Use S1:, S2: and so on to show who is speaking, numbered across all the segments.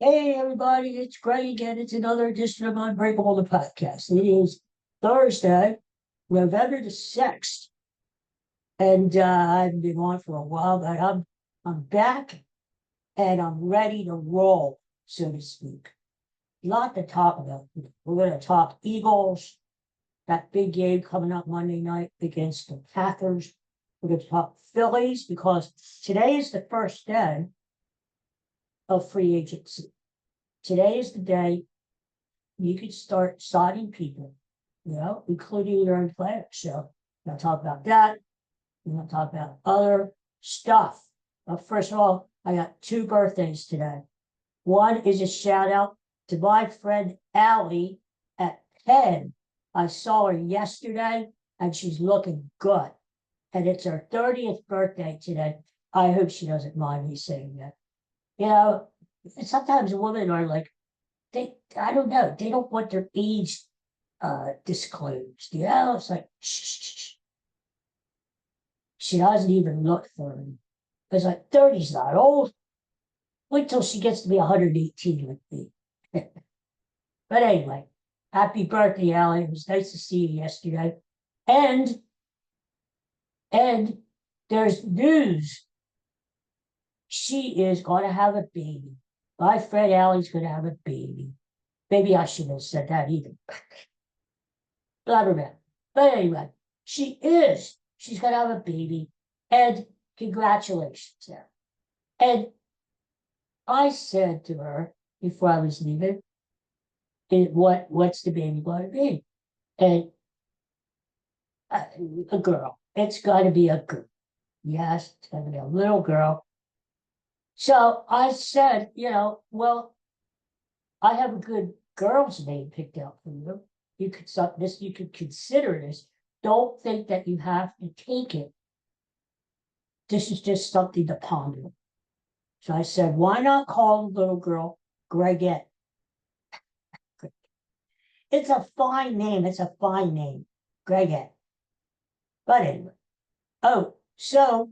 S1: Hey everybody, it's Greg again. It's another edition of Unbreakable the podcast. It is Thursday, November the 6th, and I haven't been on for a while, but I'm back and I'm ready to roll, so to speak. A lot to talk about. We're going to talk Eagles, that big game coming up Monday night against the Packers. We're going to talk Phillies because today is the first day of free agency. Today is the day you could start signing people, including your own players. So we're going to talk about that. We're going to talk about other stuff. First of all, I got two birthdays today. One is a shout out to my friend Allie at Penn. I saw her yesterday and she's looking good. And it's her 30th birthday today. I hope she doesn't mind me saying that. Sometimes women are like, I don't know, they don't want their age disclosed. It's like, shh. She doesn't even look 30. It's like 30's not old. Wait till she gets to be 118 like me. But anyway, happy birthday, Allie. It was nice to see you yesterday. And there's news. She is going to have a baby. My friend Allie's going to have a baby. Maybe I shouldn't have said that either. Blabbermouth. But anyway, she is. She's going to have a baby. And congratulations there. And I said to her before I was leaving, what's the baby going to be? And a girl. It's got to be a girl. Yes, it's going to be a little girl. So I said, well, I have a good girl's name picked out for you. You could consider this. Don't think that you have to take it. This is just something to ponder. So I said, why not call the little girl Gregette? It's a fine name. Gregette. But anyway. Oh, so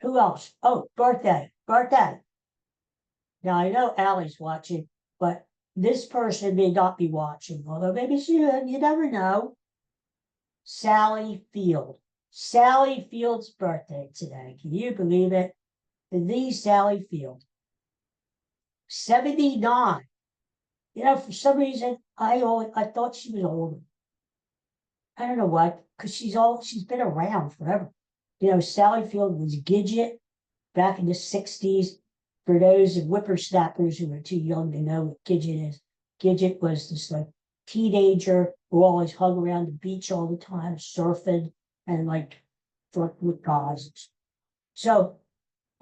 S1: who else? Oh, birthday. Now I know Allie's watching, but this person may not be watching, although maybe she should. You never know. Sally Field. Sally Field's birthday today. Can you believe it? The Sally Field. 79. For some reason, I thought she was older. I don't know what, because she's been around forever. Sally Field was Gidget back in the 60s. For those whippersnappers who are too young to know what Gidget is, Gidget was this like teenager who always hung around the beach all the time, surfing and like flirting with guys. So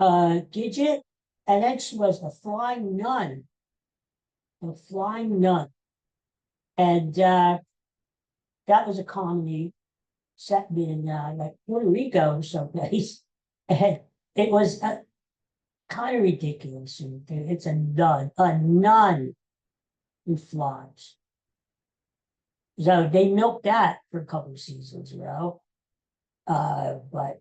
S1: Gidget, and then she was the Flying Nun. And that was a comedy set in like Puerto Rico or someplace. And it was kind of ridiculous. It's a nun who flies. So they milked that for a couple of seasons, but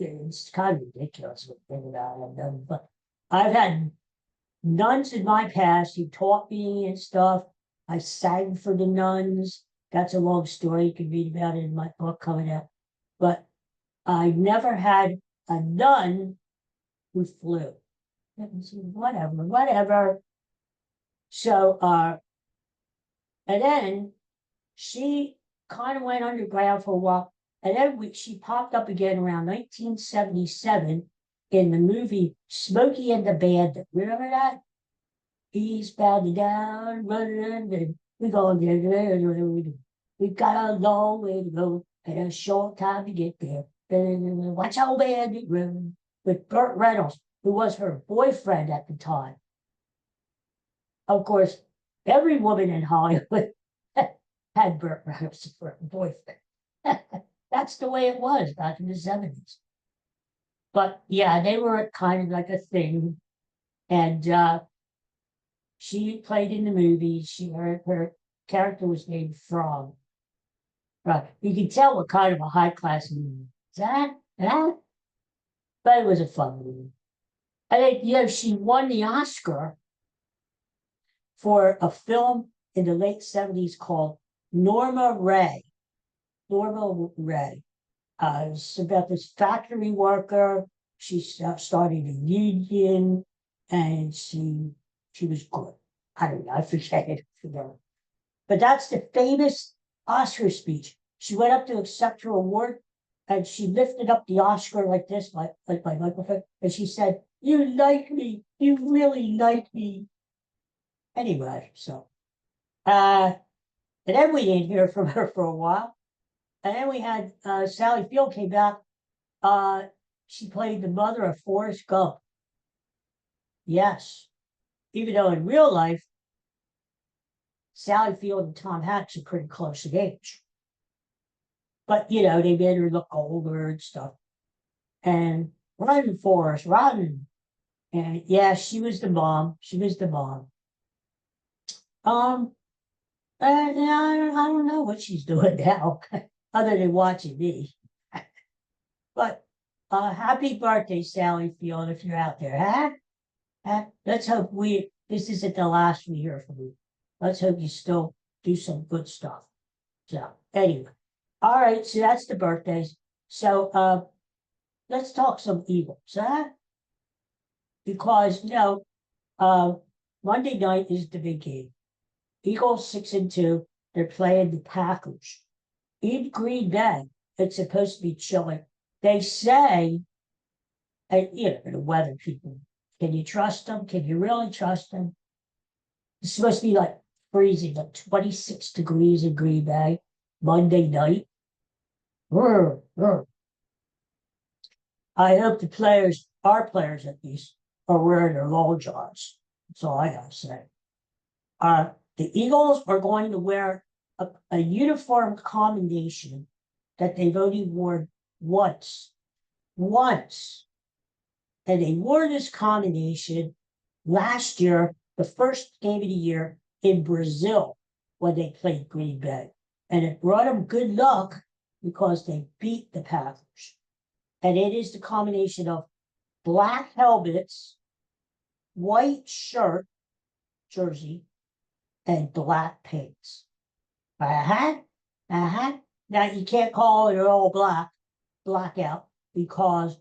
S1: it's kind of ridiculous what they about them. But I've had nuns in my past who taught me and stuff. I sang for the nuns. That's a long story. You can read about it in my book coming out. But I never had a nun who flew. Whatever. So, and then she kind of went underground for a while. And then she popped up again around 1977 in the movie Smokey and the Bandit. Remember that? He's bound down, running, and we're going there. We've got a long way to go and a short time to get there. Watch out, bandit run. With Burt Reynolds, who was her boyfriend at the time. Of course, every woman in Hollywood had Burt Reynolds for a boyfriend. That's the way it was back in the 70s. But yeah, they were kind of like a thing. And she played in the movie. Her character was named Frog. Right. You can tell what kind of a high class movie. Is that? But it was a fun movie. And then, she won the Oscar for a film in the late 70s called Norma Ray. Norma Ray. It's about this factory worker. She started a union, and she was good. I don't know. I forget it. But that's the famous Oscar speech. She went up to accept her award, and she lifted up the Oscar like this, like my microphone, and she said, "You like me. You really like me." Anyway, so and then we didn't hear from her for a while. And then we had Sally Field came back. She played the mother of Forrest Gump. Yes. Even though in real life, Sally Field and Tom Hanks are pretty close in age. But, you know, they made her look older and stuff. And run, Forrest, run. And yeah, she was the mom. She was the mom. And I don't know what she's doing now, other than watching me. But happy birthday, Sally Field, if you're out there, huh? Let's hope this isn't the last we hear from you. Let's hope you still do some good stuff. So anyway, all right, so that's the birthdays. So let's talk some Eagles, huh? Because Monday night is the big game. Eagles 6-2. They're playing the Packers in Green Bay. It's supposed to be chilly. They say, and the weather people, can you trust them? Can you really trust them? It's supposed to be like freezing, like 26 degrees in Green Bay Monday night. I hope the players, our players at least, are wearing their long johns. That's all I gotta say. The Eagles are going to wear a uniform combination that they've only worn once. And they wore this combination last year, the first game of the year in Brazil when they played Green Bay. And it brought them good luck because they beat the Packers. And it is the combination of black helmets, white shirt, jersey, and black pants. Now you can't call it all blackout, because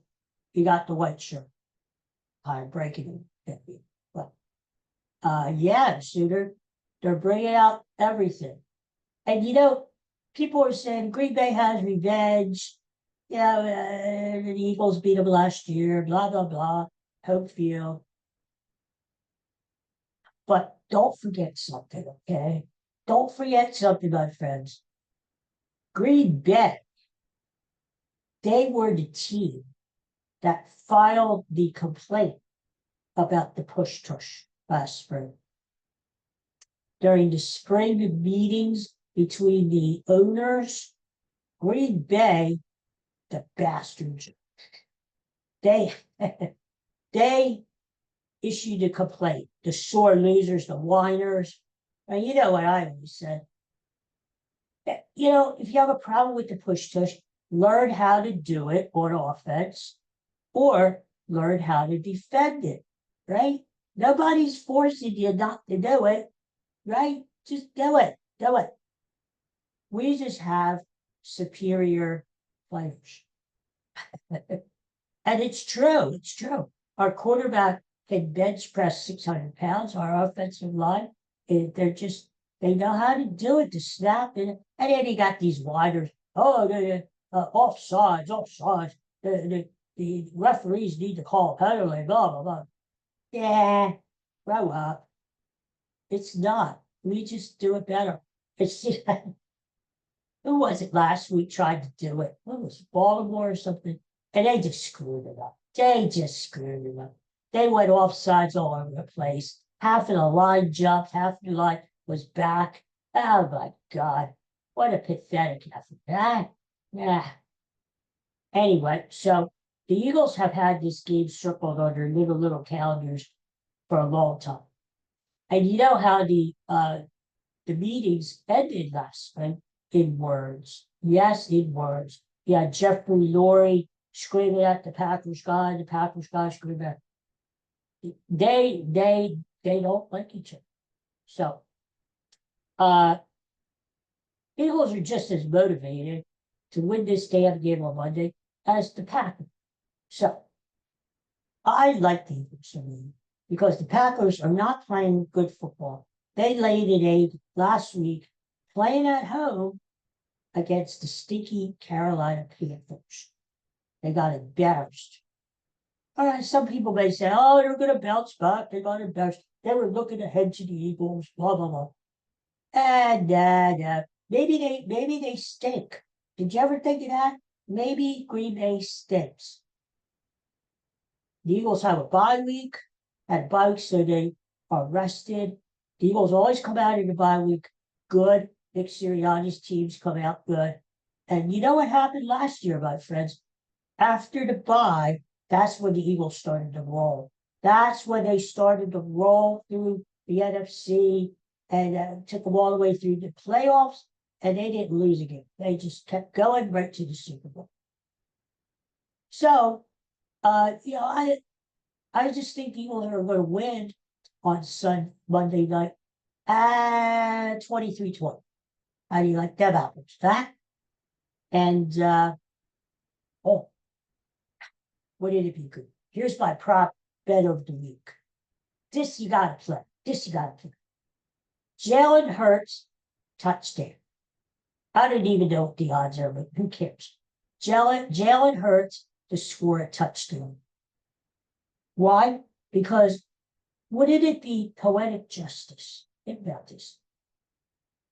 S1: you got the white shirt. I'm breaking it. But yeah, so they're bringing out everything. And people are saying Green Bay has revenge. The Eagles beat them last year, blah, blah, blah, home field. But don't forget something, okay? Don't forget something, my friends. Green Bay, they were the team that filed the complaint about the push tush last spring. During the spring meetings between the owners, Green Bay, the bastards, they issued a complaint. The sore losers, the whiners. And you know what I always said. If you have a problem with the push tush, learn how to do it on offense, or learn how to defend it, right? Nobody's forcing you not to do it, right? Just do it. We just have superior players. And it's true. Our quarterback can bench press 600 pounds. Our offensive line, they know how to do it, to snap it. And then you got these whiners. Oh, offsides. The referees need to call a penalty, blah, blah, blah. Yeah, grow up. It's not. We just do it better. It's just, who was it last week tried to do it? What was it, Baltimore or something? And they just screwed it up. They went offsides all over the place. Half of the line jumped, half of the line was back. Oh my God. What a pathetic effort. Yeah. Anyway, so the Eagles have had this game circled on their little calendars for a long time. And you know how the meetings ended last spring? In words. Yes, in words. Yeah, Jeffrey Lurie screaming at the Packers guy screaming at. They don't like each other. So, Eagles are just as motivated to win this damn game on Monday as the Packers. So, I like the Eagles to win because the Packers are not playing good football. They laid an egg last week playing at home against the stinky Carolina Panthers. They got embarrassed. All right, some people may say, oh, they're going to bounce back. They got embarrassed. They were looking ahead to the Eagles, blah, blah, blah. And maybe they stink. Did you ever think of that? Maybe Green Bay stinks. The Eagles have a bye week, had bye week, so they are rested. The Eagles always come out in the bye week good. Nick Sirianni's teams come out good. And you know what happened last year, my friends? After the bye, that's when the Eagles started to roll. That's when they started to roll through the NFC and took them all the way through the playoffs, and they didn't lose again. They just kept going right to the Super Bowl. So, I just think the Eagles are going to win on Monday night at 23-20. How do you like them apples? That? And, oh, wouldn't it be good? Here's my prop bet of the week. This you got to play. This you got to play. Jalen Hurts, touchdown. I don't even know what the odds are, but who cares? Jalen Hurts to score a touchdown. Why? Because wouldn't it be poetic justice? Think about this.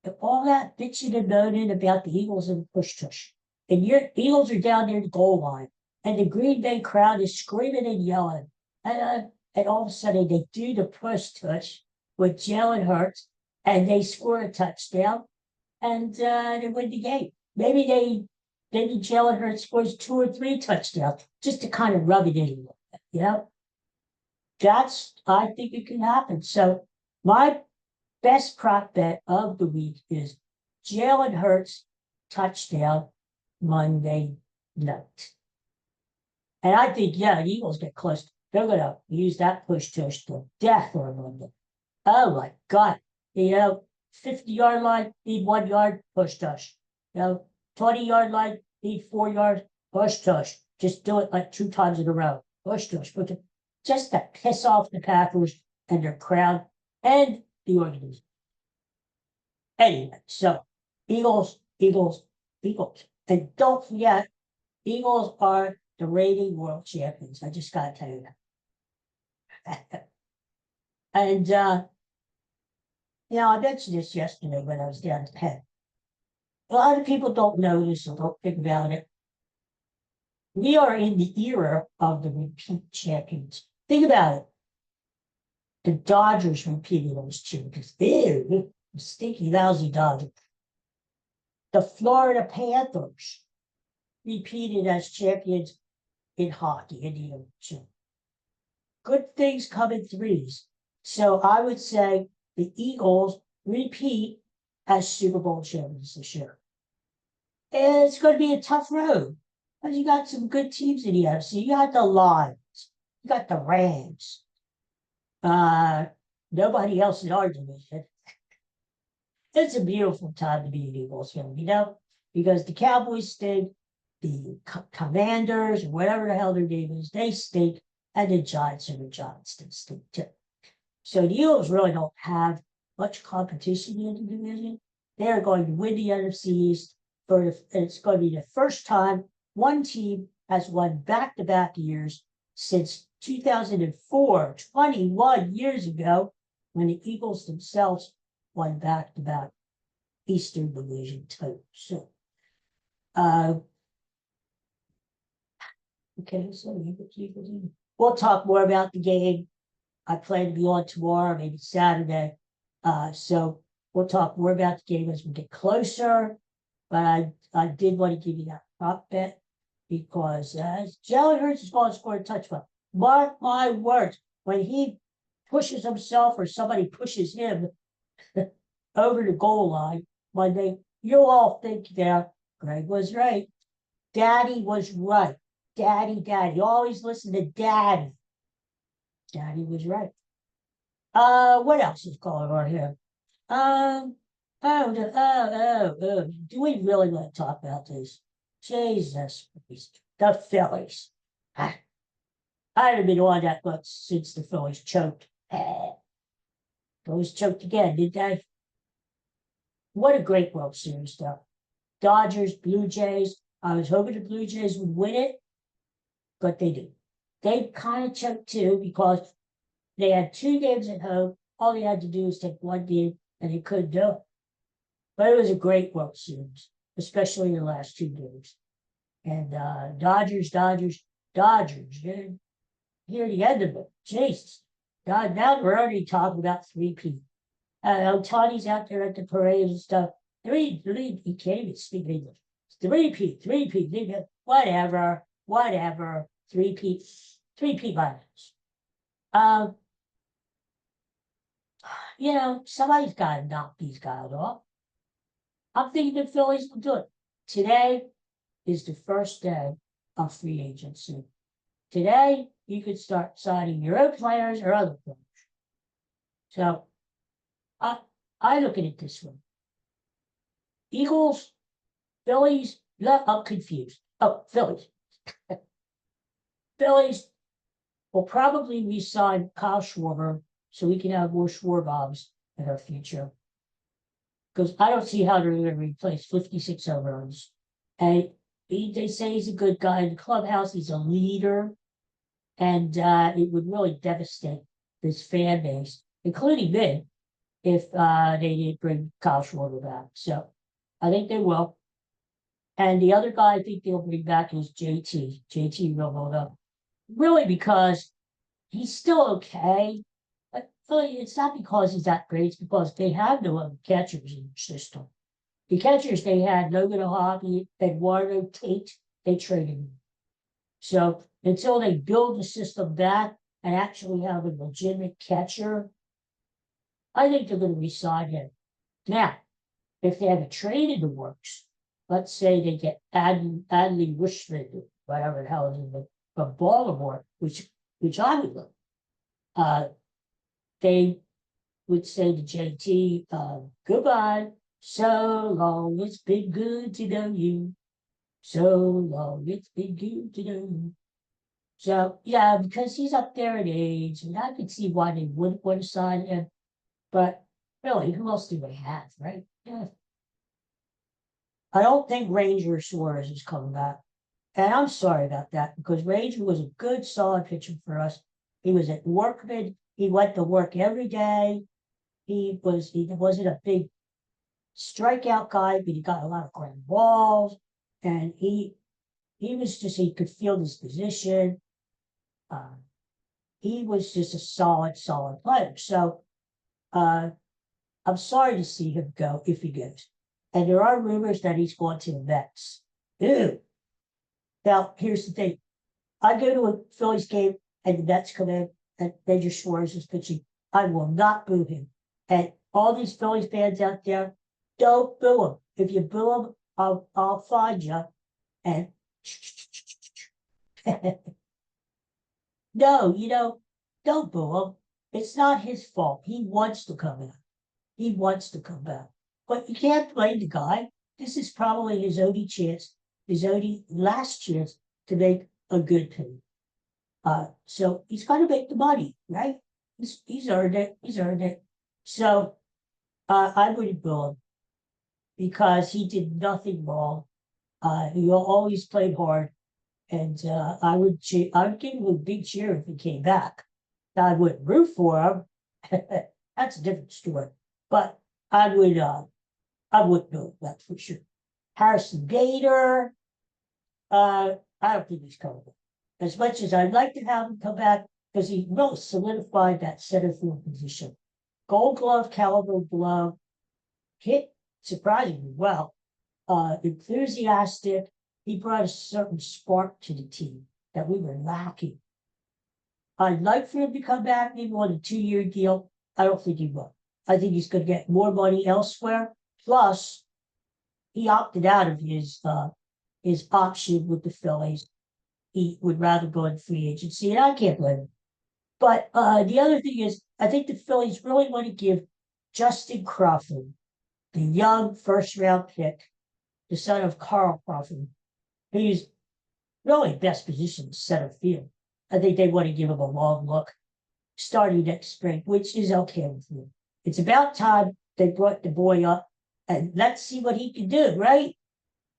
S1: If all that bitching and moaning about the Eagles and push tush, and your Eagles are down near the goal line, and the Green Bay crowd is screaming and yelling, and all of a sudden they do the push tush with Jalen Hurts, and they score a touchdown, and they win the game. Maybe Jalen Hurts scores 2 or 3 touchdowns just to kind of rub it in a little bit, you know? I think it can happen. So my best prop bet of the week is Jalen Hurts touchdown Monday night. And I think, the Eagles get close. They're going to use that push tush to death on Monday. Oh my God. 50-yard line, need 1 yard, push tush. 20-yard line, need 4 yards, push tush. Just do it like 2 times in a row. Push tush. Just to piss off the Packers and their crowd and the organization. Anyway, so Eagles. And don't forget, Eagles are the reigning world champions. I just got to tell you that. And, I mentioned this yesterday when I was down at Penn. A lot of people don't know this or don't think about it. We are in the era of the repeat champions. Think about it. The Dodgers repeated those champions. Ew, stinky, lousy Dodgers. The Florida Panthers repeated as champions in hockey in the NHL. Good things come in threes. So I would say the Eagles repeat as Super Bowl champions this year. And it's going to be a tough road. But you got some good teams in the NFC. You got the Lions. You got the Rams. Nobody else in our division. It's a beautiful time to be an Eagles fan, because the Cowboys stink, the Commanders, whatever the hell their name is, they stink, and the Giants and the Giants stink too. So the Eagles really don't have much competition in the division. They are going to win the NFC East, and it's going to be the first time one team has won back-to-back years since 2004, 21 years ago, when the Eagles themselves won back-to-back Eastern Division titles. So, okay, so we'll talk more about the game. I plan to be on tomorrow, maybe Saturday. So we'll talk more about the game as we get closer. But I did want to give you that prop bet because Jalen Hurts is going to score a touchdown. Mark my words, when he pushes himself or somebody pushes him over the goal line Monday, you'll all think Greg was right. Daddy was right. Daddy. Always listen to Daddy. Daddy was right. What else is going on here? Do we really want to talk about this? Jesus Christ. The Phillies. I, I haven't been on that much since the Phillies choked. Phillies choked again, did they? What a great World Series, though. Dodgers, Blue Jays. I was hoping the Blue Jays would win it, but they didn't. They kind of choked too because they had 2 games at home. All they had to do was take one game, and they couldn't do it. But it was a great World Series, especially the last 2 games. And Dodgers. Here the end of it. Jesus. God, now we're already talking about 3P. Otani's out there at the parade and stuff. He can't even speak English. 3P, whatever. 3P violence. Um, somebody's got to knock these guys off. I'm thinking the Phillies will do it. Today is the first day of free agency. Today, you could start signing your own players or other players. So I look at it this way. Eagles, Phillies, I'm confused. Oh, Phillies. Phillies will probably re-sign Kyle Schwarber so we can have more Schwarbobs in our future. Because I don't see how they're going to replace 56 home runs. And they say he's a good guy in the clubhouse. He's a leader. And it would really devastate this fan base, including me, if they didn't bring Kyle Schwarber back. So I think they will. And the other guy I think they'll bring back is JT. JT will hold up. Really because he's still okay. But it's not because he's that great. It's because they have no other catchers in the system. The catchers they had, Logan O'Hockey, Eduardo Tate, they traded him. So until they build the system back and actually have a legitimate catcher, I think they're going to resign him. Now, if they have a trade in the works, let's say they get Adley Rutschman, whatever the hell is it, from Baltimore, which I would look. They would say to JT, goodbye. So long, it's been good to know you. So long, it's been good to know you. So, yeah, because he's up there in age, and I could see why they wouldn't want to sign him. But really, who else do they have, right? Yeah. I don't think Ranger Suarez is coming back. And I'm sorry about that because Ranger was a good, solid pitcher for us. He was at Workman. He went to work every day. He wasn't a big strikeout guy, but he got a lot of ground balls. And he could field his position. He was just a solid player. So I'm sorry to see him go if he goes. And there are rumors that he's going to the Mets. Ew. Now, here's the thing. I go to a Phillies game and the Mets come in and Major Suarez is pitching. I will not boo him. And all these Phillies fans out there, don't boo him. If you boo him, I'll find you. And no, don't boo him. It's not his fault. He wants to come out. He wants to come back. But you can't blame the guy. This is probably his only chance, his only last chance to make a good pay. So he's got to make the money, right? He's earned it. He's earned it. So I wouldn't bill him because he did nothing wrong. He always played hard, and I would give him a big cheer if he came back. Now, I wouldn't root for him. That's a different story. But I would know that for sure. Harrison Gator, I don't think he's coming back. As much as I'd like to have him come back, because he really solidified that center field position. Gold glove, caliber glove, hit surprisingly well, enthusiastic. He brought a certain spark to the team that we were lacking. I'd like for him to come back, maybe on a 2-year deal. I don't think he will. I think he's going to get more money elsewhere. Plus, he opted out of his option with the Phillies. He would rather go in free agency, and I can't blame him. But the other thing is, I think the Phillies really want to give Justin Crawford, the young first-round pick, the son of Carl Crawford, who's really best position in center field. I think they want to give him a long look starting next spring, which is okay with me. It's about time they brought the boy up and let's see what he can do, right?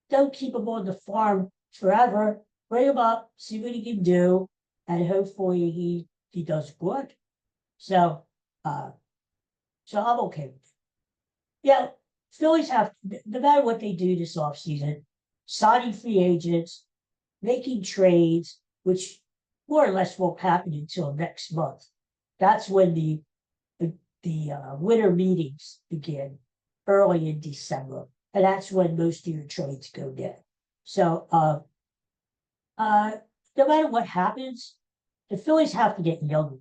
S1: Don't keep him on the farm forever. Bring him up, see what he can do, and hopefully he does good. So so I'm okay with it. Yeah, Phillies have, no matter what they do this offseason, signing free agents, making trades, which more or less won't happen until next month. That's when the winter meetings begin early in December, and that's when most of your trades go down. So, no matter what happens, the Phillies have to get younger.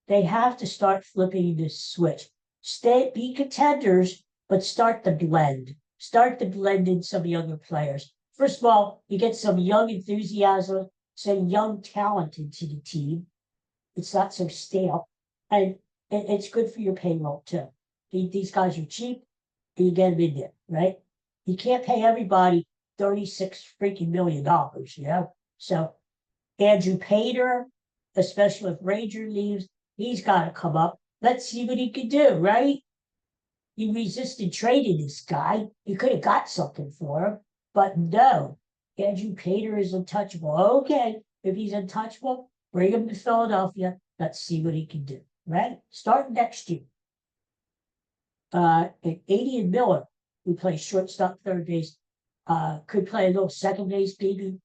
S1: They have to start flipping this switch. Be contenders, but start the blend. Start to blend in some younger players. First of all, you get some young enthusiasm, some young talent into the team. It's not so stale. And it's good for your payroll too. These guys are cheap, and you get them in there, right? You can't pay everybody $36 million, you know? So Andrew Pater, especially if Ranger leaves, he's got to come up. Let's see what he can do, right? He resisted trading this guy. You could have got something for him, but no. Andrew Pater is untouchable. Okay, if he's untouchable, bring him to Philadelphia. Let's see what he can do, right? Start next year. Adrian Miller, who plays shortstop, third base, could play a little second base, maybe.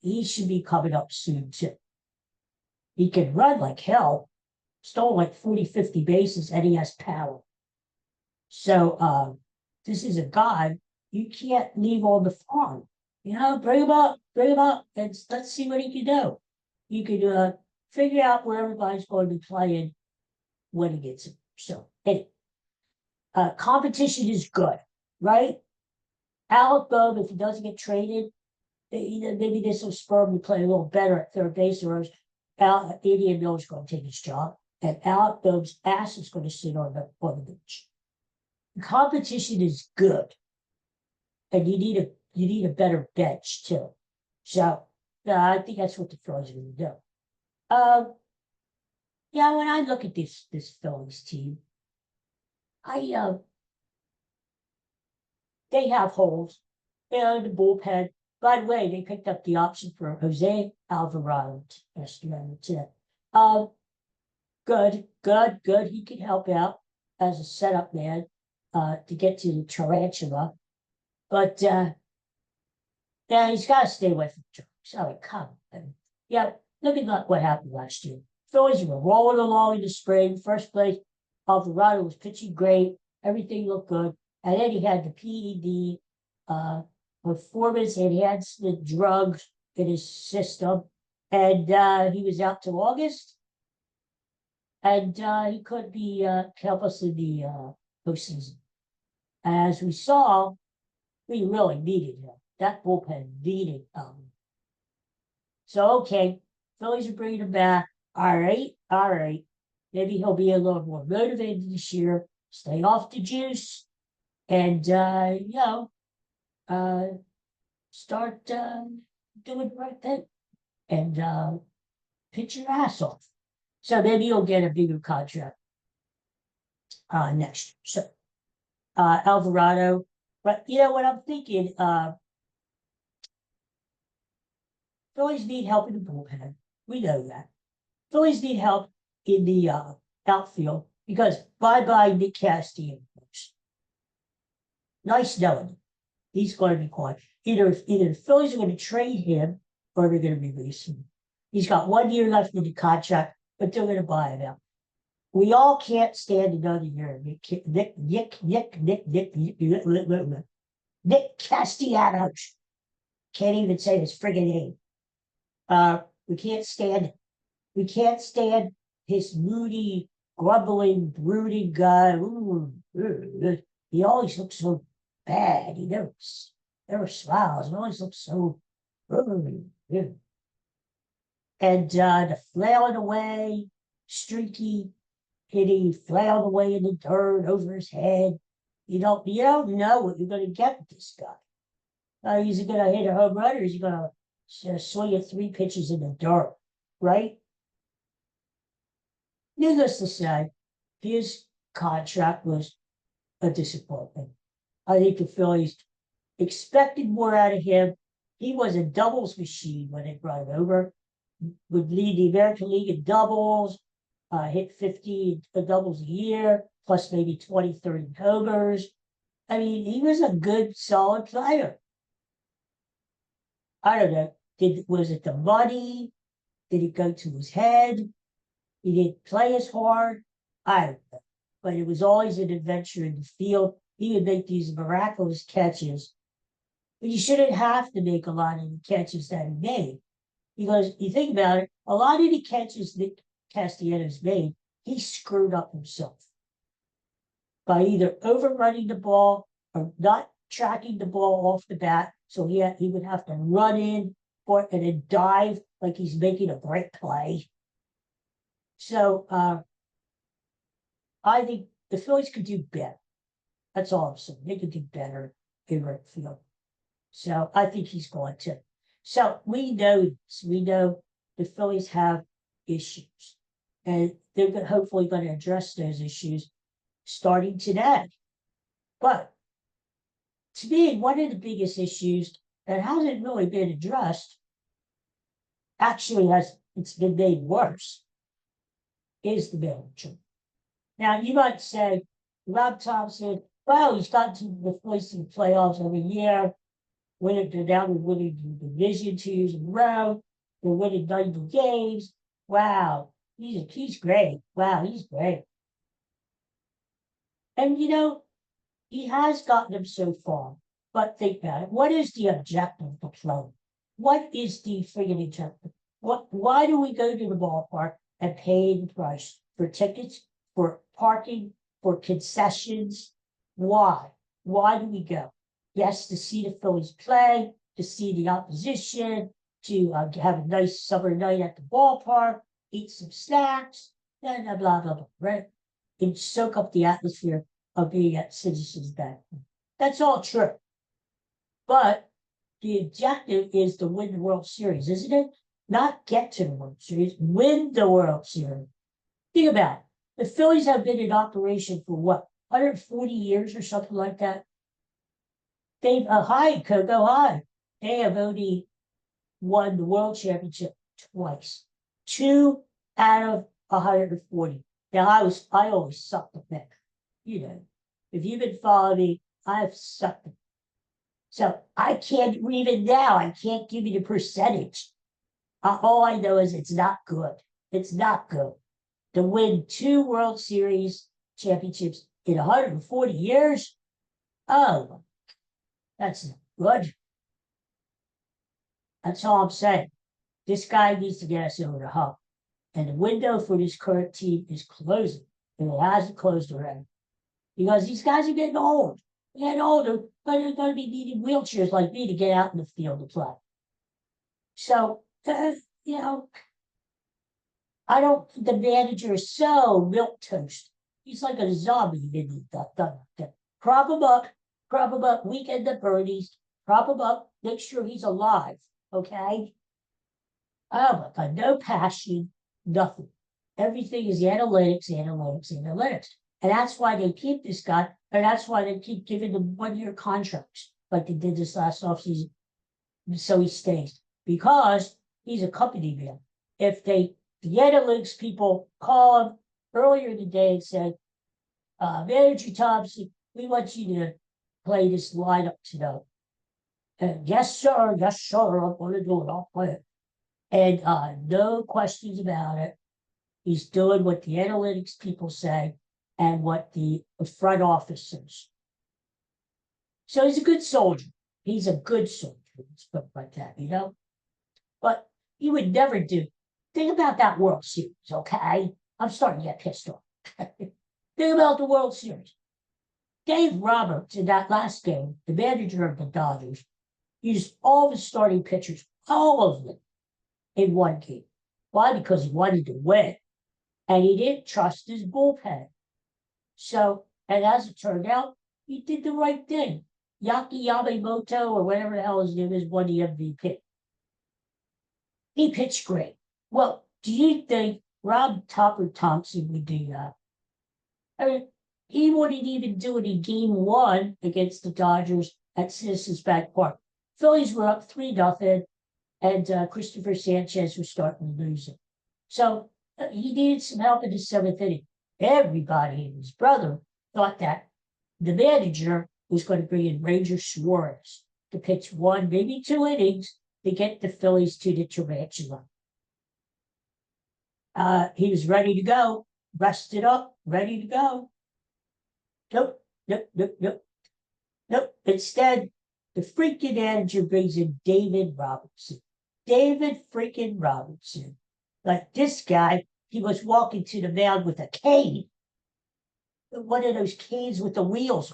S1: He should be coming up soon, too. He can run like hell, stole like 40, 50 bases, and he has power. So this is a guy you can't leave on the farm. You know, bring him up, and let's see what he can do. You can figure out where everybody's going to be playing when he gets it. So, anyway, competition is good, right? Alec Bohm, if he doesn't get traded, maybe this will spur him to play a little better at third base, or Adrian Miller's going to take his job, and Alec Bohm's ass is going to sit on the bench. Competition is good, and you need a better bench too. So I think that's what the Phillies are going to do. Yeah, when I look at this Phillies team, they have holes. And the bullpen. By the way, they picked up the option for Jose Alvarado yesterday. Good. He can help out as a setup man to get to the tarantula. But yeah, he's got to stay away from drugs. So come on. Yeah, look at what happened last year. Phillies were rolling along in the spring. First place, Alvarado was pitching great. Everything looked good. And then he had the PED performance enhancement drugs in his system. And he was out till August. And he could be help us in the postseason. As we saw, we really needed him. That bullpen needed him. So, okay, Phillies are bringing him back. All right. Maybe he'll be a little more motivated this year. Stay off the juice. And, start doing the right thing. And pitch your ass off. So maybe you'll get a bigger contract next year. So Alvarado. But you know what I'm thinking? Phillies need help in the bullpen. We know that. Phillies need help in the outfield because bye Nick Castillo. Nice knowing him. He's going to be quiet. Either the Phillies are going to trade him or they're going to release him. He's got 1 year left in the contract, but they're going to buy him out. We all can't stand another year. Nick Castellanos. Can't even say his friggin' name. We can't stand his moody, grumbling, brooding guy. He always looks so bad. He never smiles. He always looks so. And the flailing away, streaky, hitting, flailed away in the dirt over his head. You don't know what you're going to get with this guy. Is he going to hit a home run or is he going to swing at 3 pitches in the dirt, right? Needless to say, his contract was a disappointment. I think the Phillies expected more out of him. He was a doubles machine when they brought him over. Would lead the American League in doubles, hit 50 doubles a year, plus maybe 20, 30 homers. I mean, he was a good, solid player. I don't know. Was it the money? Did it go to his head? He didn't play as hard. I don't know. But it was always an adventure in the field. He would make these miraculous catches. But you shouldn't have to make a lot of the catches that he made. Because you think about it, a lot of the catches that Castellanos made, he screwed up himself by either overrunning the ball or not tracking the ball off the bat. So he would have to run in for it and then dive like he's making a great play. So I think the Phillies could do better. That's all I'm saying. They could do better in right field. So I think he's going to. So we know this. We know the Phillies have issues. And they're hopefully going to address those issues starting today. But to me, one of the biggest issues that hasn't really been addressed, actually it's been made worse, is the manager. Now, you might say, Rob Thompson, well, he's gotten to the Phillies in the playoffs every year. They're down to winning the division 2 years in a row. They're winning 90 games. Wow, he's great. Wow, he's great. And he has gotten them so far. But think about it. What is the objective of the play? What is the friggin' objective? Why do we go to the ballpark and pay the price for tickets, for parking, for concessions? Why? Why do we go? Yes, to see the Phillies play, to see the opposition, to have a nice summer night at the ballpark, eat some snacks, blah, blah, blah, blah, right? And soak up the atmosphere of being at Citizens Bank. That's all true. But the objective is to win the World Series, isn't it? Not get to the World Series, win the World Series. Think about it. The Phillies have been in operation for what, 140 years or something like that? They've Coco high. They have only won the World Championship twice. 2 out of 140. Now I always sucked the pick. If you've been following me, I've sucked it. So I can't even now. I can't give you the percentage. All I know is it's not good. It's not good to win 2 World Series championships in 140 years. Oh, that's not good. That's all I'm saying. This guy needs to get us over the hump. And the window for this current team is closing. And it hasn't closed already. Because these guys are getting old. They're getting older, but they're going to be needing wheelchairs like me to get out in the field to play. So, the manager is so milquetoast. He's like a zombie. Prop him up, weekend at Bernie's, prop him up, make sure he's alive, okay? Oh my God, no passion, nothing. Everything is analytics. And that's why they keep this guy, and that's why they keep giving him 1-year contracts, like they did this last offseason, so he stays. Because he's a company man. If the analytics people call him earlier in the day and said, Manager Thompson, we want you to play this lineup tonight. And yes, sir, I'm going to do it. I'll play it. And no questions about it. He's doing what the analytics people say and what the front office says. So he's a good soldier. He's a good soldier. Let's put it like that, But he would never do. Think about that World Series, okay? I'm starting to get pissed off. Think about the World Series. Dave Roberts, in that last game, the manager of the Dodgers, used all of his starting pitchers, all of them, in one game. Why? Because he wanted to win. and he didn't trust his bullpen. So, and as it turned out, he did the right thing. Yaki Yamamoto, or whatever the hell his name is, won the MVP. He pitched great. Well, do you think Rob Topper Thompson would do that? I mean, he wouldn't even do it in game one against the Dodgers at Citizens Bank Park. Phillies were up 3-0, and Christopher Sanchez was starting to lose it. So he needed some help in the seventh inning. Everybody and his brother thought that the manager was going to bring in Ranger Suarez to pitch one, maybe 2 innings to get the Phillies to the tarantula. He was ready to go, rested up, ready to go. Nope, nope, nope, nope, nope. Instead, the freaking manager brings in David Robertson. David freaking Robertson. Like this guy, he was walking to the mound with a cane. One of those canes with the wheels,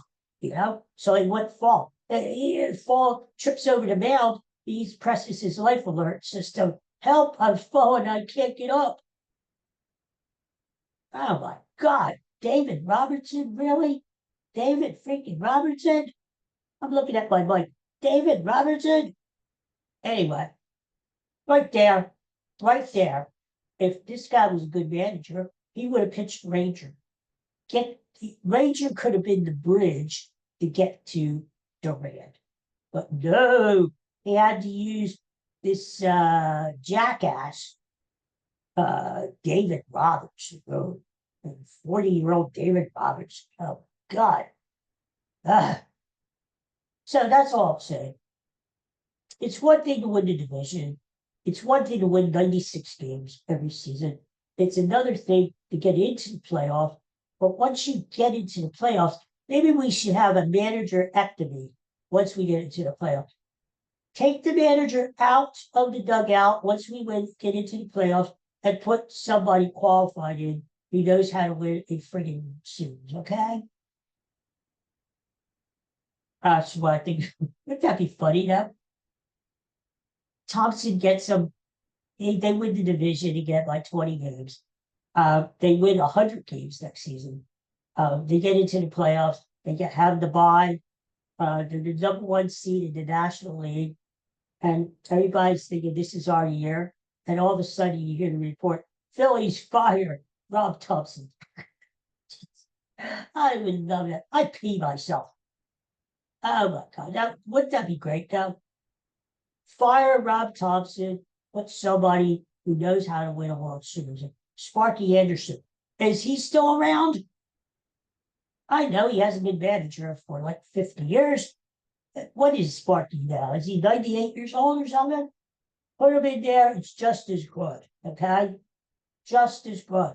S1: so he wouldn't fall. He fall, trips over the mound, he presses his life alert system. Help, I'm falling, I can't get up. Oh my God, David Robertson, really? David freaking Robertson? I'm looking at my mic. David Robertson? Anyway, right there, if this guy was a good manager, he would have pitched Ranger. Ranger could have been the bridge to get to Durant. But no, he had to use this jackass, David Robertson, 40-year-old David Robertson. Oh, God. So that's all I'm saying. It's one thing to win the division. It's one thing to win 96 games every season. It's another thing to get into the playoff. But once you get into the playoffs, maybe we should have a manager ectomy once we get into the playoffs. Take the manager out of the dugout once we get into the playoffs and put somebody qualified in who knows how to win a friggin' series, okay? That's what I think. Wouldn't that be funny now? Thompson gets them. They win the division to get like 20 games. They win 100 games next season. They get into the playoffs. They have the bye. They're the number one seed in the National League. And everybody's thinking this is our year. And all of a sudden you hear the report, Phillies fired Rob Thompson. I would love that. I'd pee myself. Oh my God. Wouldn't that be great though? Fire Rob Thompson, put somebody who knows how to win a World Series. Sparky Anderson. Is he still around? I know he hasn't been manager for like 50 years. What is Sparky now? Is he 98 years old or something? Put him in there. It's just as good. Okay? Just as good.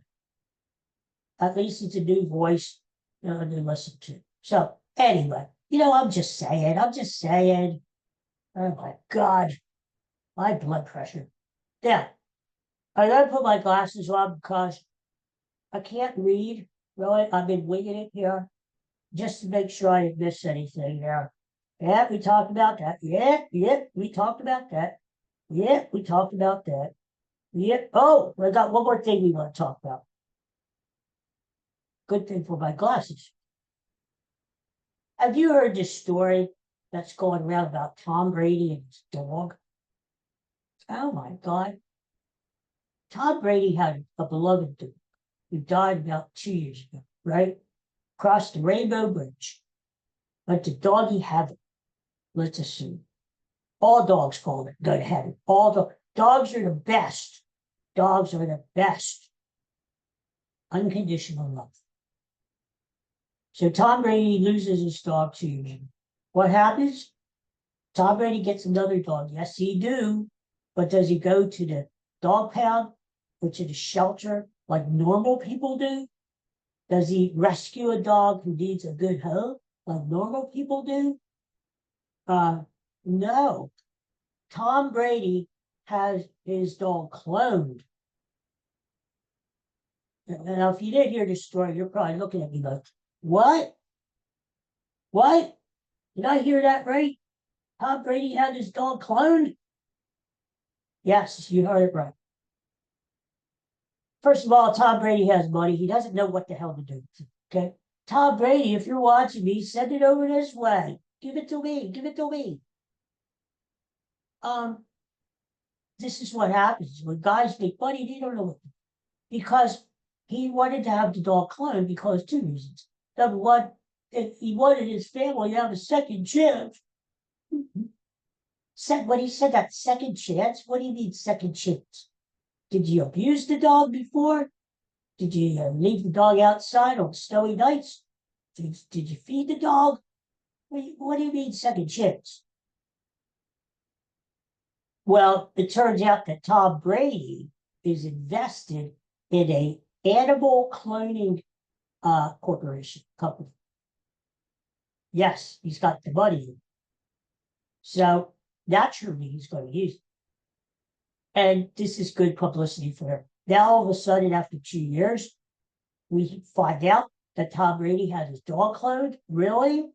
S1: At least it's a new voice to listen to. So, anyway, I'm just saying. Oh my God. My blood pressure. Now, I gotta put my glasses on because I can't read. Really, I've been winging it here just to make sure I didn't miss anything here. Yeah, we talked about that. Yeah, we talked about that. Yeah, we talked about that. Yeah. Oh, I got one more thing we want to talk about. Good thing for my glasses. Have you heard this story that's going around about Tom Brady and his dog? Oh my God. Tom Brady had a beloved dog who died about 2 years ago, right? Crossed the Rainbow Bridge. But the doggy heaven, let's assume. All dogs call it go to heaven. Dogs are the best. Dogs are the best. Unconditional love. So Tom Brady loses his dog 2 years ago. What happens? Tom Brady gets another dog. Yes, he do. But does he go to the dog pound or to the shelter like normal people do? Does he rescue a dog who needs a good home like normal people do? No. Tom Brady has his dog cloned. Now, if you didn't hear this story, you're probably looking at me like, what? What? Did I hear that right? Tom Brady had his dog cloned? Yes, you heard it right. First of all, Tom Brady has money. He doesn't know what the hell to do. Okay. Tom Brady, if you're watching me, send it over this way. Give it to me. Give it to me. Um, this is what happens when guys make money. They don't know what to do because he wanted to have the dog cloned because two reasons. Number one, if he wanted his family to have a second chance. Said when he said that second chance, what do you mean second chance? Did you abuse the dog before? Did you leave the dog outside on snowy nights? Did you feed the dog? What do you mean second chance? Well, it turns out that Tom Brady is invested in a animal cloning corporation company. Yes, he's got the money. So naturally he's going to use it. And this is good publicity for him. Now all of a sudden, after 2 years, we find out that Tom Brady had his dog cloned. Really?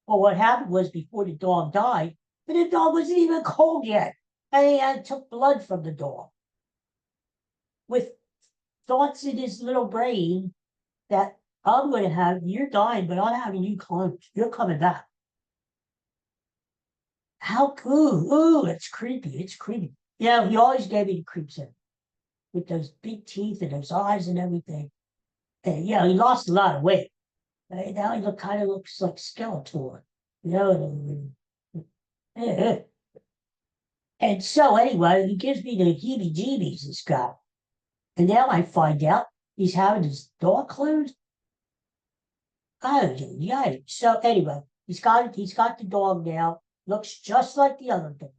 S1: Well, what happened was before the dog died, but the dog wasn't even cold yet. And he took blood from the dog with thoughts in his little brain that I'm going to have, you're dying, but I'm having you cloned. You're coming back. How cool. Ooh, it's creepy. It's creepy. Yeah, he always gave me the creeps in with those big teeth and those eyes and everything. And yeah, he lost a lot of weight. Now he kind of looks like Skeletor, you know. And so anyway, he gives me the heebie-jeebies, this guy. And now I find out he's having his dog cloned. Oh, yeah. So anyway, he's got the dog now. Looks just like the other dog.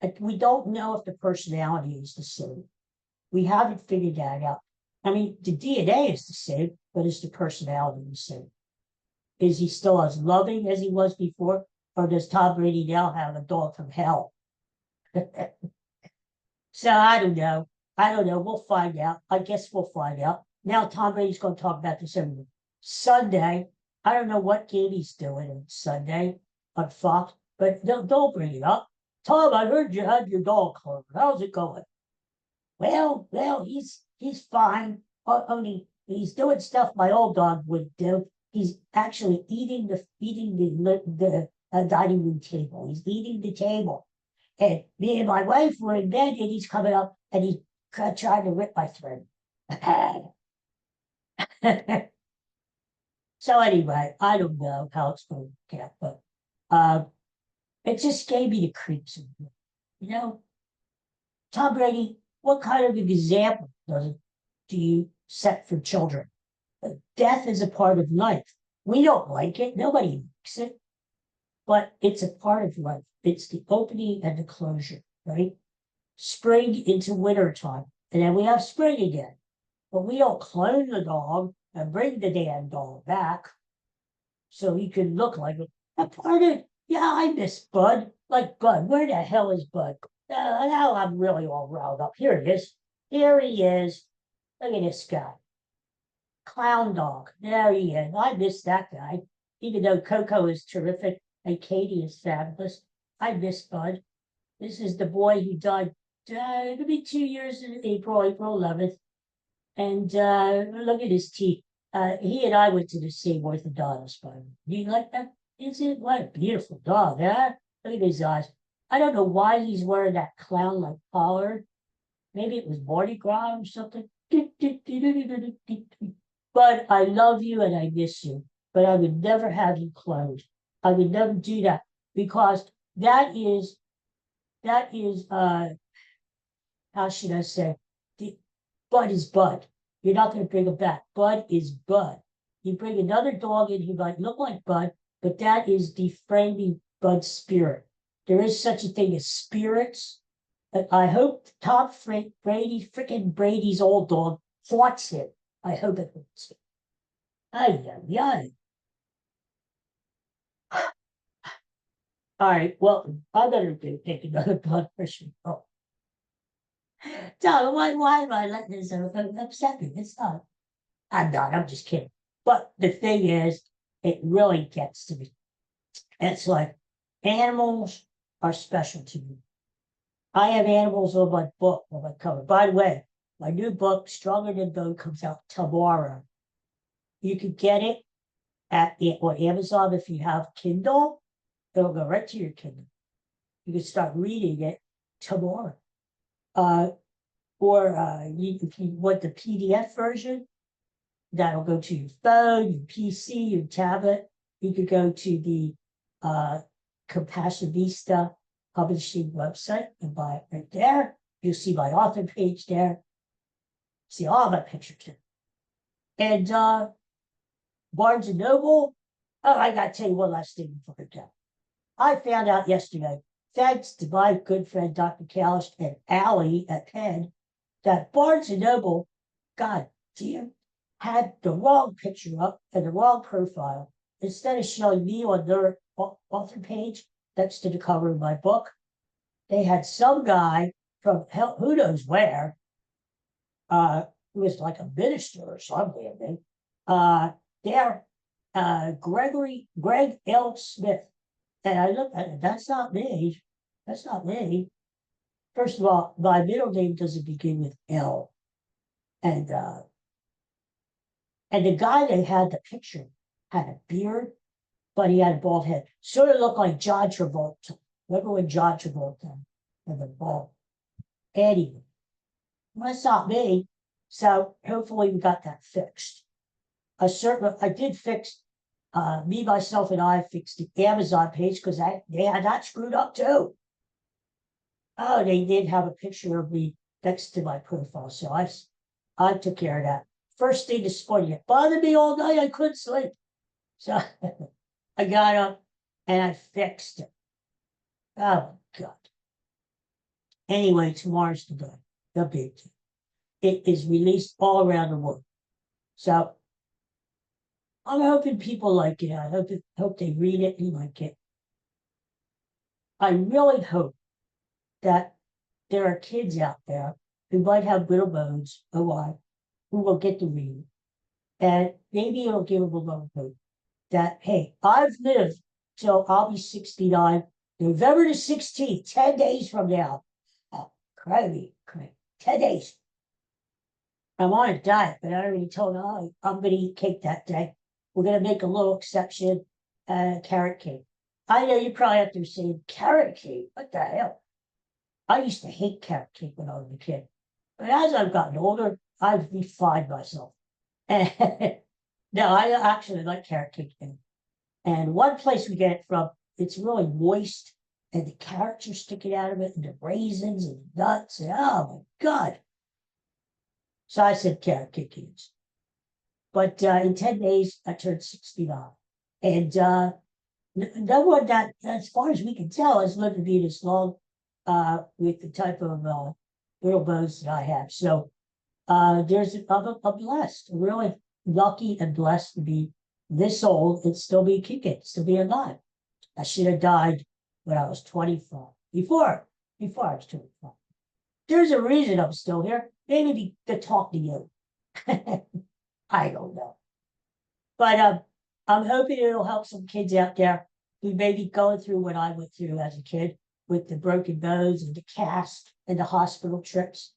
S1: And we don't know if the personality is the same. We haven't figured that out. I mean, the DNA is the same, but is the personality the same? Is he still as loving as he was before? Or does Tom Brady now have a dog from hell? So I don't know. I don't know. We'll find out. I guess we'll find out. Now Tom Brady's going to talk about this every week. Sunday, I don't know what game he's doing on Sunday on Fox, but don't bring it up. Tom, I heard you had your dog cloned. How's it going? Well, he's fine. Only he's doing stuff my old dog would do. He's actually eating the dining room table. He's eating the table, and me and my wife were in bed, and he's coming up and he's trying to rip my thread. So anyway, I don't know how it's going to get, but it just gave me the creeps. You know, Tom Brady, what kind of example do you set for children? Death is a part of life. We don't like it. Nobody likes it, but it's a part of life. It's the opening and the closure, right? Spring into winter time, and then we have spring again. But we don't clone the dog and bring the damn dog back so he can look like it. A part of, yeah, I miss Bud. Like Bud, where the hell is Bud? Now I'm really all riled up. Here he is. Here he is. Look at this guy. Clown dog. There he is. I miss that guy. Even though Coco is terrific and Katie is fabulous, I miss Bud. This is the boy who died. It'll be 2 years in April 11th. And look at his teeth. He and I went to the same orthodontist. Do you like that? Is it? What a beautiful dog, huh? Look at his eyes. I don't know why he's wearing that clown-like collar. Maybe it was Mardi Gras or something. But I love you and I miss you. But I would never have you cloned. I would never do that because that is how should I say? Bud is Bud. You're not going to bring him back. Bud is Bud. You bring another dog in who might look like Bud, but that is deframing Bud's spirit. There is such a thing as spirits. I hope Tom Brady, freaking Brady's old dog, haunts him. I hope it haunts him. Ay, ay, ay. All right, well, I better take another blood pressure. Oh. Tom, why am I letting this upset me? It's not. I'm not. I'm just kidding. But the thing is, it really gets to me. It's like animals are special to me. I have animals on my book, on my cover. By the way, My new book, Stronger Than Bone, comes out tomorrow. You can get it on Amazon if you have Kindle. It'll go right to your Kindle. You can start reading it tomorrow. If you want the PDF version, that'll go to your phone, your PC, your tablet. You could go to the Compassionista Publishing website and buy it right there. You'll see my author page there. See all my pictures too. And Barnes and Noble. Oh, I gotta tell you one last thing before I go. I found out yesterday, thanks to my good friend Dr. Kalish and Allie at Penn, that Barnes and Noble, God damn, had the wrong picture up and the wrong profile. Instead of showing me on their author page next to the cover of my book, they had some guy from who knows where, who was like a minister or something. There, Greg L. Smith. And I looked at it, that's not me. That's not me. First of all, my middle name doesn't begin with L. And the guy that had the picture had a beard, but he had a bald head. Sort of looked like John Travolta. Remember when John Travolta had the bald? Anyway, that's not me. So hopefully we got that fixed. I did fix, me, myself, and I fixed the Amazon page because they had that screwed up too. Oh, they did have a picture of me next to my profile. So I took care of that. First thing this morning, it bothered me all night. I couldn't sleep. So I got up and I fixed it. Oh my God. Anyway, tomorrow's the day. The big day. It is released all around the world. So I'm hoping people like it. I hope they read it and like it. I really hope that there are kids out there who might have brittle bones, who will get to read it. And maybe it'll give them a little hope that, hey, I've lived till I'll be 69, November the 16th, 10 days from now. Oh, crazy. 10 days. I'm on a diet, but I already told them, I'm going to eat cake that day. We're going to make a little exception, carrot cake. I know you're probably out there saying, carrot cake? What the hell? I used to hate carrot cake when I was a kid. But as I've gotten older, I've refined myself. And no, I actually like carrot cake. And one place we get it from, it's really moist, and the carrots are sticking out of it, and the raisins and the nuts. And oh my God. So I said carrot cake is. But in 10 days, I turned 69. And no one that, as far as we can tell, has lived to be this long with the type of brittle bones that I have. So I'm blessed, really lucky and blessed to be this old and still be kicking, still be alive. I should have died when I was 25, before I was 25. There's a reason I'm still here. Maybe to talk to you. I don't know. But I'm hoping it'll help some kids out there who may be going through what I went through as a kid with the broken bones and the cast and the hospital trips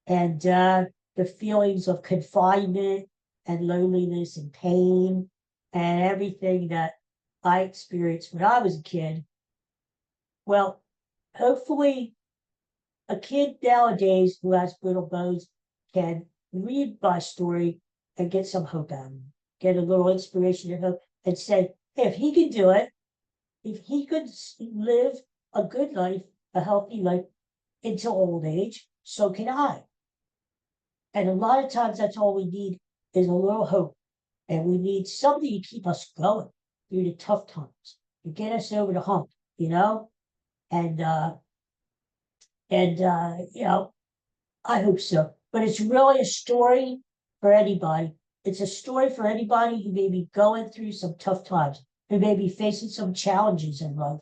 S1: and the feelings of confinement and loneliness and pain and everything that I experienced when I was a kid. Well, hopefully a kid nowadays who has brittle bones can read my story and get some hope out of it, get a little inspiration and hope, and say, hey, if he can do it, if he could live a good life, a healthy life into old age, so can I. And a lot of times that's all we need is a little hope. And we need something to keep us going through the tough times, to get us over the hump, you know? And you know, I hope so. But it's really a story for anybody. It's a story for anybody who may be going through some tough times, who may be facing some challenges in life.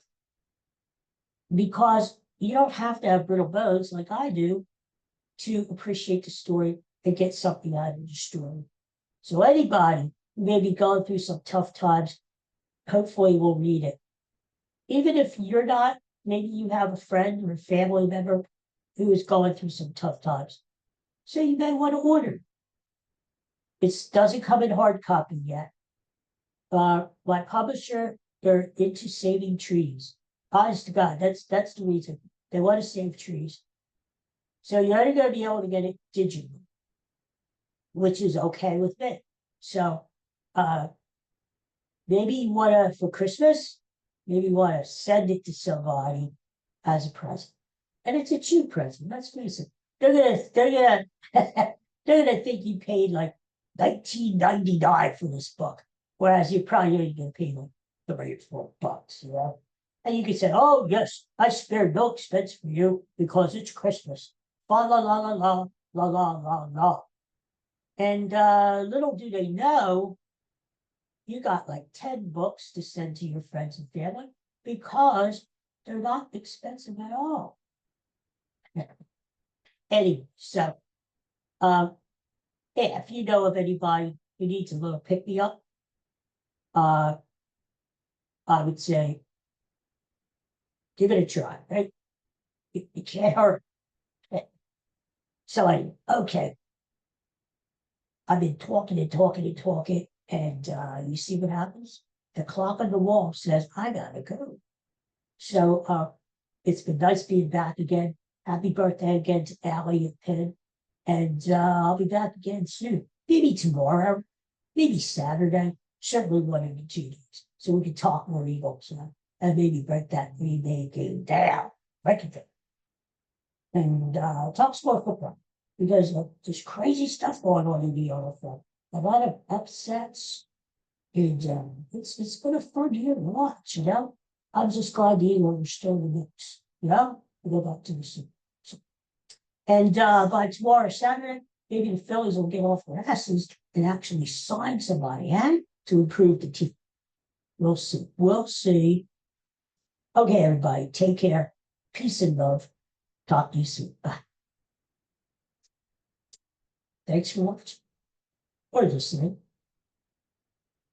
S1: Because you don't have to have brittle bones like I do to appreciate the story and get something out of the story. So anybody who may be going through some tough times, hopefully will read it. Even if you're not, maybe you have a friend or a family member who is going through some tough times. So you may want to order. It doesn't come in hard copy yet. My publisher, they're into saving trees. Honest to God, that's the reason. They want to save trees. So you're only going to be able to get it digitally, which is okay with me. So uh maybe you want to, for Christmas, maybe you want to send it to somebody as a present. And it's a cheap present, let's face it. They're gonna think you paid like $19.99 for this book. Whereas you're probably only gonna pay like $3 or $4, you know? And you can say, oh yes, I spared no expense for you because it's Christmas. La la la la la la la la la. And little do they know, you got like 10 books to send to your friends and family because they're not expensive at all. Anyway, so yeah, if you know of anybody who needs a little pick me up, uh, I would say give it a try, right? You can't hurt. So anyway, okay. I've been talking and talking and talking, and you see what happens? The clock on the wall says I gotta go. So it's been nice being back again. Happy birthday again to Allie and Penn. And I'll be back again soon. Maybe tomorrow, maybe Saturday, certainly one of the 2 days. So we can talk more Eagles, and maybe break that Green Bay game down. Break it down. And talk sport football. Because there's crazy stuff going on in the NFL. A lot of upsets. And it's been a fun year to watch, you know? I'm just glad the Eagles are still in the mix, you know? We go back to the Super. And by tomorrow, Saturday, maybe the Phillies will get off their asses and actually sign somebody, to improve the team. We'll see. We'll see. Okay, everybody, take care. Peace and love. Talk to you soon. Bye. Thanks for watching or listening.